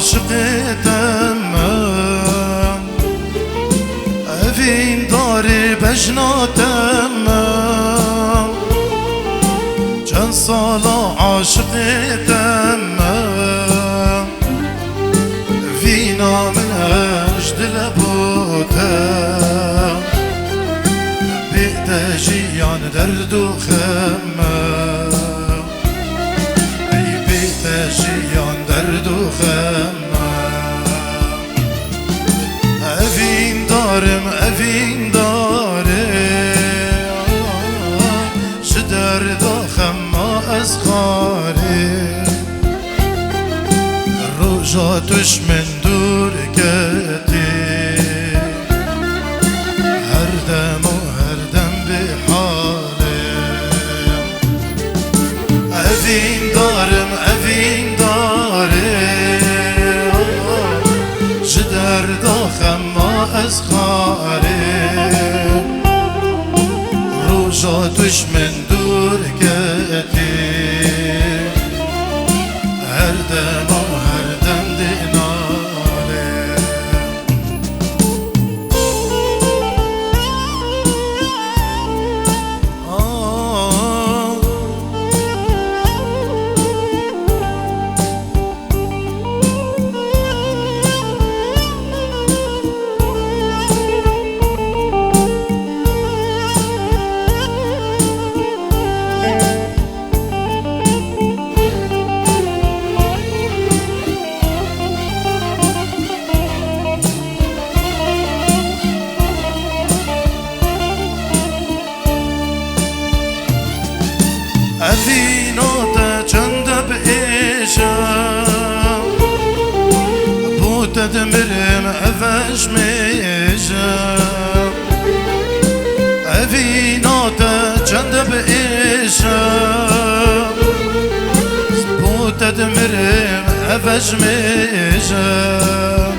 عاشقتم اوین داری بجناتم چند سال عاشقتم وینا من اجدل بودم بیت جیان درد و خم ای بیت جیان درد و خم اوین دارم اوین دارم چه درد و خم از خاره روزا توش من دور گتی هر دم و هر دم به حالم اوین دارم اوین دارم چه درد و خم از خاره روزا توش من دور گتی هر دم و هر دم دیناله اویناتا چند بایشم بود دمرم افش میشم اویناتا چند بایشم بود دمرم افش میشم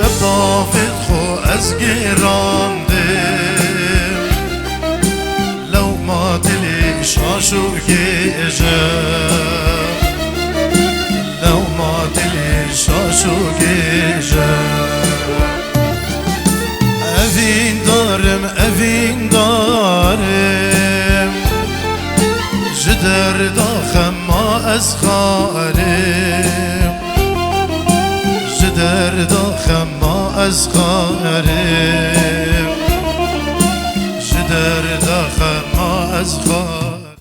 دبافت خو از گرانده لو ما دلی شاشو گیجم لو ما دلی شاشو گیجم اوین دارم اوین دارم جدر داخم ما از خارم جدر داخم ما از خارم جدر داخم ما از خارم